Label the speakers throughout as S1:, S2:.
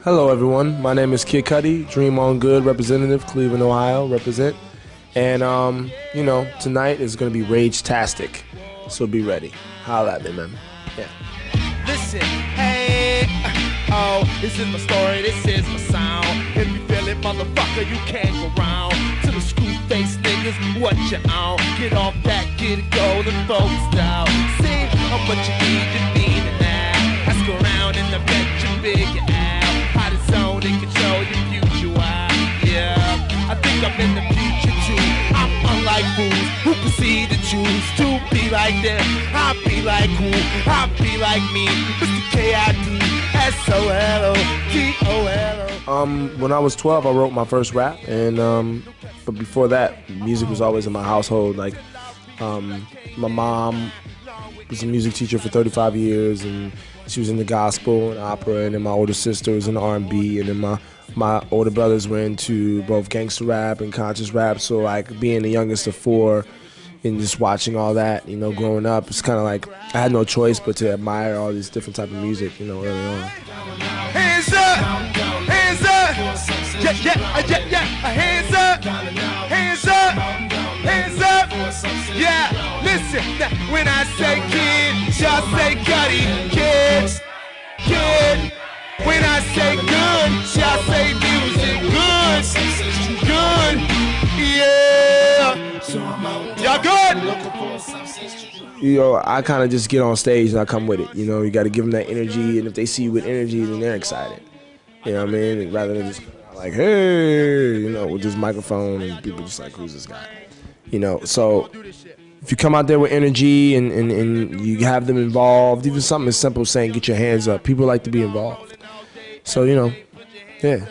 S1: Hello everyone, my name is Cudi, Dream on Good representative, Cleveland, Ohio, represent. And you know, tonight is gonna be rage-tastic, so be ready. Holla at me, man. Yeah.
S2: Listen, hey, oh, this is my story, this is my sound. If you feel it, motherfucker, you can't go round. To the screw-face niggas, what you on? Get off that, get it, go, the folks down. See how much you need it now. Ask around and I bet you big out. How the zone and control your future, wow. Yeah, I think I'm in the future too. I'm unlike fools who proceed to choose to be like them. I be like who? I be like me, Mr. K.I.D. S-O-L-O-G-O.o.d.
S1: When I was 12, I wrote my first rap, and but before that, music was always in my household. Like, my mom was a music teacher for 35 years, and she was in the gospel and opera, and then my older sister was in R&B, and then my older brothers were into both gangster rap and conscious rap. So like being the youngest of four and just watching all that, you know, growing up, it's kind of like I had no choice but to admire all these different type of music, you know, early on.
S2: Hands up, hands up, yeah, hands up, hands up, hands up, yeah. Listen, when I say kid, y'all say Cudi, kids, kid. When I say good, y'all say music, good, yeah. Y'all good?
S1: You know, I kind of just get on stage and I come with it. You know, you got to give them that energy, and if they see you with energy, then they're excited. You know what I mean? Rather than just like, hey, you know, with this microphone and people just like, who's this guy? You know, so if you come out there with energy and you have them involved, even something as simple as saying get your hands up, people like to be involved. So, you know, yeah.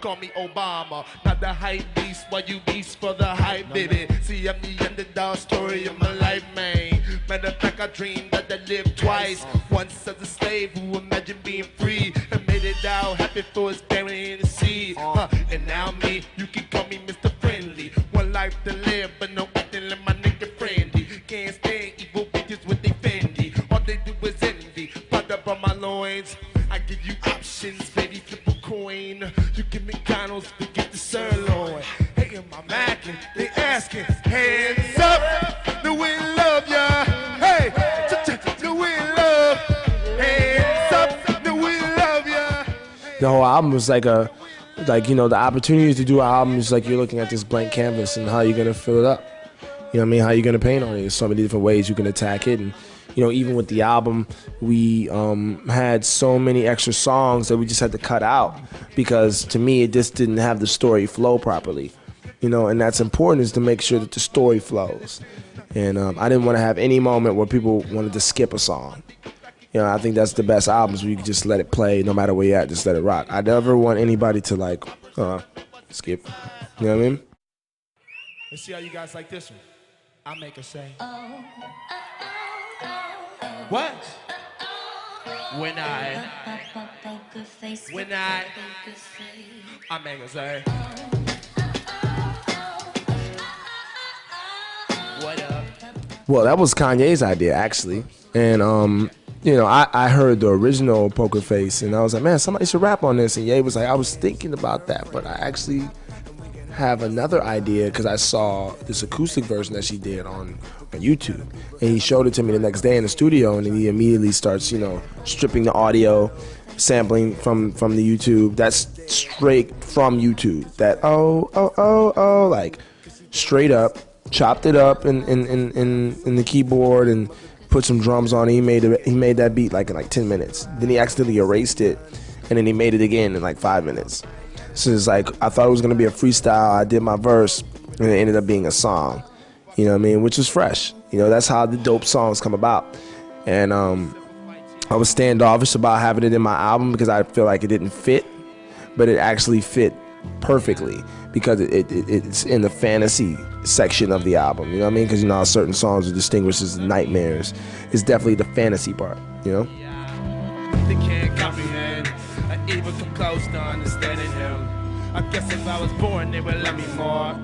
S2: Call me Obama, not the hype beast, while you beast for the hype, baby. See, I'm the underdog story of my life, man. Matter of fact, I dreamed that I lived twice. Once as a slave who imagined being free and made it out happy for his family in the sea. And now me, you can call me Mr. Friendly. One life to live, but no acting like my nigga friendly. Can't stand evil bitches with they Fendi. All they do is envy, butt up on my loins. I give you options, baby, flip a coin. You give McDonald's, we get the sirloin. Hey, am I macking? They asking, hands up, do we love ya? Hey, do we love? Hands up, do we love ya?
S1: The whole album was like you know, the opportunity to do an album is like you're looking at this blank canvas and how you're gonna fill it up. You know what I mean? How you're gonna paint on it. There's so many different ways you can attack it, and you know, even with the album, we had so many extra songs that we just had to cut out because to me it just didn't have the story flow properly. You know, and that's important, is to make sure that the story flows. And I didn't want to have any moment where people wanted to skip a song. You know, I think that's the best albums where you can just let it play no matter where you're at, just let it rock. I never want anybody to like skip. You know what I mean?
S2: Let's see how you guys like this one. I'll make her say. What? When I make her say. What up?
S1: Well, that was Kanye's idea, actually. And, you know, I heard the original Poker Face, and I was like, man, somebody should rap on this. And Ye was like, I was thinking about that, but I actually have another idea because I saw this acoustic version that she did on YouTube. And he showed it to me the next day in the studio, and then he immediately starts, you know, stripping the audio, sampling from the YouTube. That's straight from YouTube. That like straight up. Chopped it up in the keyboard and put some drums on it. He made that beat like in like 10 minutes. Then he accidentally erased it, and then he made it again in like 5 minutes. So it's like, I thought it was gonna be a freestyle. I did my verse, and it ended up being a song. You know what I mean? Which was fresh. You know, that's how the dope songs come about. And I was standoffish about having it in my album because I feel like it didn't fit, but it actually fit perfectly because it's in the fantasy section of the album. You know what I mean? Because you know how certain songs are distinguished as nightmares. It's definitely the fantasy part. You know?
S2: They can't comprehend, or even come close to understanding him. I guess if I was born, they would love me more.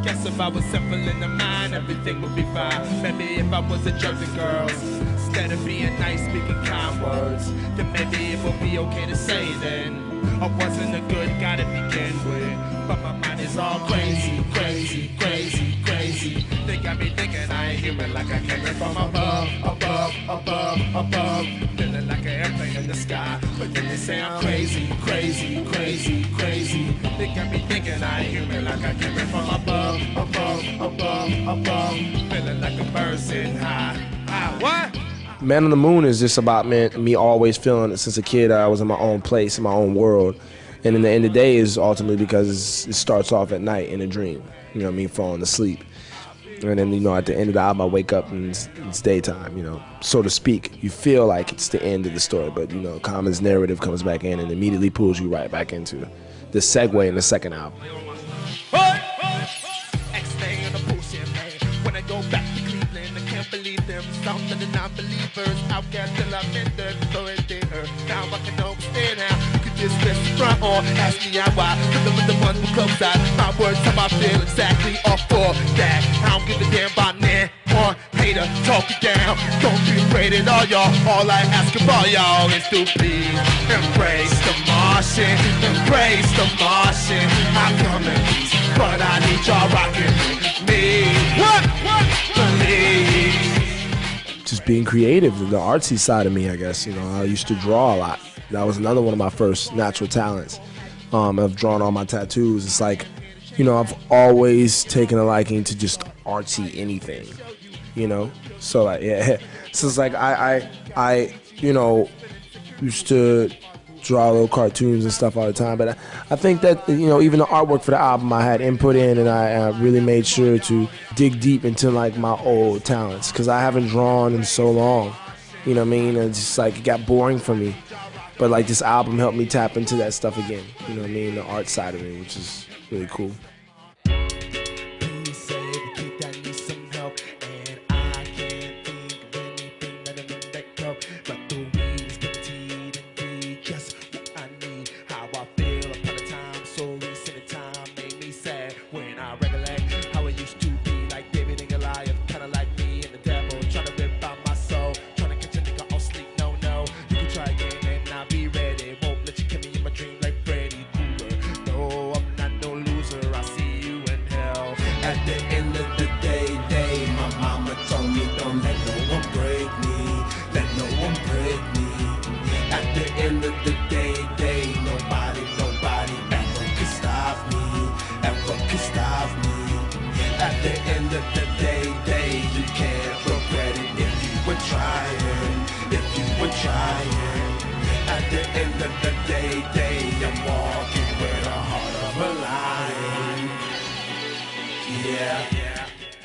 S2: Guess if I was simple in the mind, everything would be fine. Maybe if I was a judge of girls, instead of being nice, speaking kind words, then maybe it would be okay to say then I wasn't a good guy to begin with. But my mind is all crazy, crazy, crazy, crazy. They got me thinking I ain't human, like I came in from above, above, above, above. Feeling like an airplane in the sky, but then they say I'm crazy, crazy, crazy, crazy. They got me thinking I ain't human, like I came in from above, above, above, above. Feeling like a bird sitting high, high. What?
S1: Man on the Moon is just about me always feeling it since a kid. I was in my own place, in my own world. And in the end of the day is ultimately because it starts off at night in a dream. You know what I mean? Falling asleep. And then, you know, at the end of the album, I wake up and it's daytime, you know, so to speak. You feel like it's the end of the story, but, you know, Common's narrative comes back in and immediately pulls you right back into the segue in the second album.
S2: When I go back to Cleveland, I can't believe them. Some of the non-believers outcast till I'm in the authority. Now I can understand how you could just press the front on. Ask me out why, because I'm the one who close out. My words, how I feel exactly off for that. I don't give a damn about man or hater talking down. Don't be afraid at all, y'all. All I ask of all y'all is to please embrace the Martian. Embrace the Martian. I come in peace, but I need y'all rocking me. What? Believe.
S1: Just being creative, the artsy side of me, I guess. You know, I used to draw a lot. That was another one of my first natural talents. I've drawn all my tattoos. It's like, you know, I've always taken a liking to just artsy anything, you know? So like, yeah. So it's like I you know, used to draw little cartoons and stuff all the time, but I think that, you know, even the artwork for the album I had input in, and I really made sure to dig deep into like my old talents, because I haven't drawn in so long, you know what I mean? And it's just like it got boring for me, but like this album helped me tap into that stuff again, you know what I mean? The art side of it, which is really cool.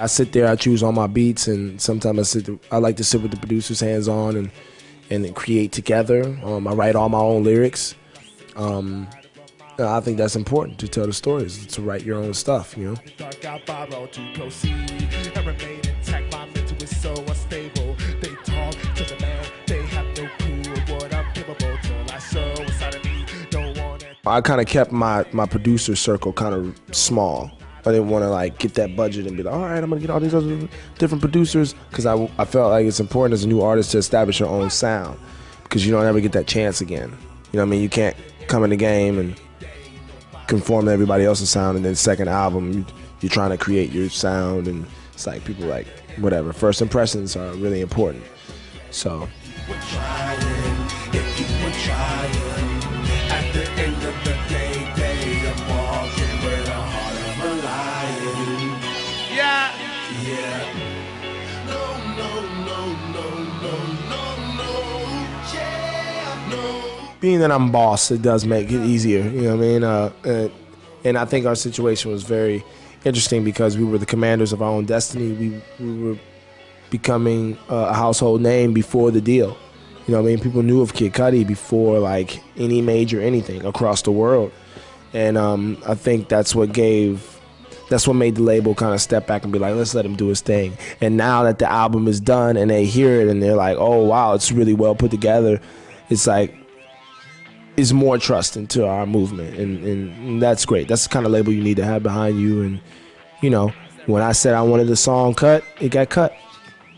S1: I sit there, I choose all my beats, and sometimes I like to sit with the producers hands on and create together. I write all my own lyrics. I think that's important to tell the stories, to write your own stuff, you know. I kind of kept my producer circle kind of small. I didn't want to like get that budget and be like, all right, I'm gonna get all these other different producers, because I felt like it's important as a new artist to establish your own sound, because you don't ever get that chance again. You know what I mean? You can't come in the game and conform to everybody else's sound, and then second album you're trying to create your sound, and it's like people like whatever. First impressions are really important. So. Being that I'm boss, it does make it easier, you know what I mean? And I think our situation was very interesting because we were the commanders of our own destiny. We were becoming a household name before the deal. You know what I mean? People knew of Kid Cudi before like any major anything across the world. And I think that's what made the label kind of step back and be like, let's let him do his thing. And now that the album is done and they hear it and they're like, oh wow, it's really well put together, it's like, is more trust into our movement, and that's great. That's the kind of label you need to have behind you, and you know, when I said I wanted the song cut, it got cut.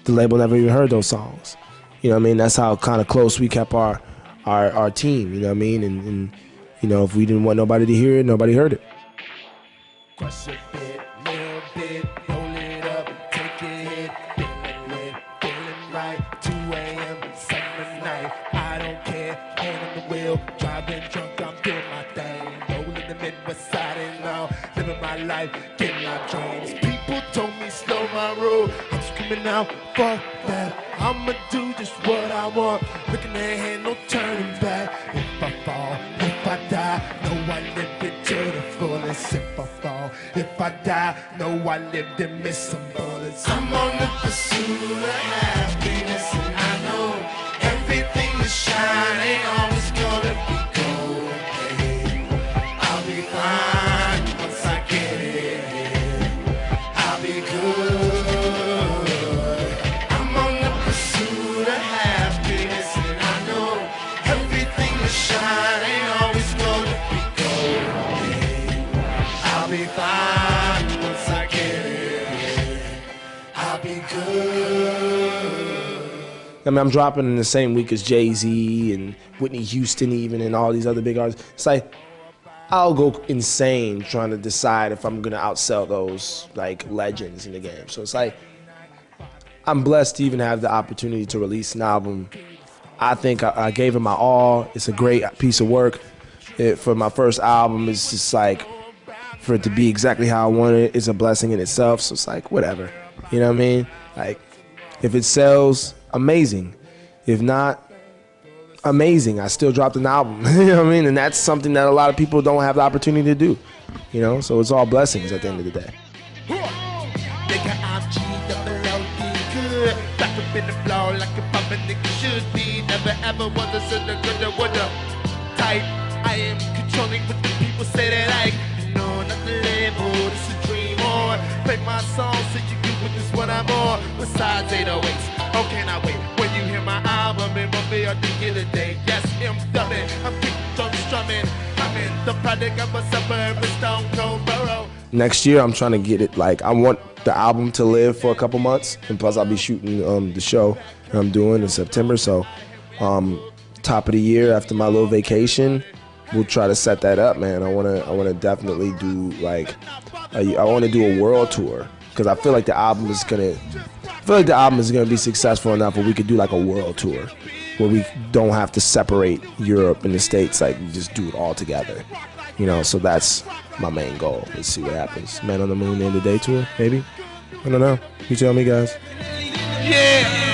S1: The label never even heard those songs. You know what I mean? That's how kind of close we kept our team, you know what I mean? And you know, if we didn't want nobody to hear it, nobody heard it.
S2: Crush a bit, little bit, roll it up, take a hit, feeling lit, feeling right, 2 a.m., summer night, I don't care, hand on the wheel, driving drunk, I'm doing my thing, rolling the Midwest side and now, living my life, getting my dreams, people told me slow my roll, I'm screaming out, fuck that, I'ma do just what I want, looking ahead, no turning back, if I fall, if I die, no I live it to the fullest, if I fall, if I die, no I lived and missed some bullets, I'm on the pursuit of happiness and I know everything that shine ain't always gonna be gold, hey, I'll be fine once I get it, I'll be good. Shine ain't always gonna be gold. I'll be fine once I get it. I'll be good.
S1: I mean, I'm dropping in the same week as Jay-Z and Whitney Houston even and all these other big artists. It's like, I'll go insane trying to decide if I'm gonna outsell those like legends in the game. So it's like, I'm blessed to even have the opportunity to release an album. I think I gave it my all. It's a great piece of work. For my first album, it's just like, for it to be exactly how I wanted it, it's a blessing in itself. So it's like, whatever. You know what I mean? Like, if it sells, amazing. If not, amazing. I still dropped an album. You know what I mean? And that's something that a lot of people don't have the opportunity to do. You know? So it's all blessings at the end of the day.
S2: Back up in the floor like a papa nigga should be. Never ever was a sinner, coulda, woulda type. I am controlling what the people say that I know, not the label, this is a dream on. Play my song so you can witness what I'm on. Besides 808s, how can I wait? When you hear my album, it won't be a thing in the day. Yes, I'm dumbing, I'm kicked on strumming. I'm in the product of a suburb, a stone cold borough.
S1: Next year, I'm trying to get it, like, I want the album to live for a couple months, and plus I'll be shooting the show that I'm doing in September, so top of the year after my little vacation, we'll try to set that up, man. I wanna definitely do, like, I wanna do a world tour, because I feel like the album is gonna be successful enough where we could do like a world tour, where we don't have to separate Europe and the States, like we just do it all together. You know, so that's my main goal. Let's see what happens. Man on the Moon, End of Day tour, maybe? I don't know. You tell me, guys.
S2: Yeah.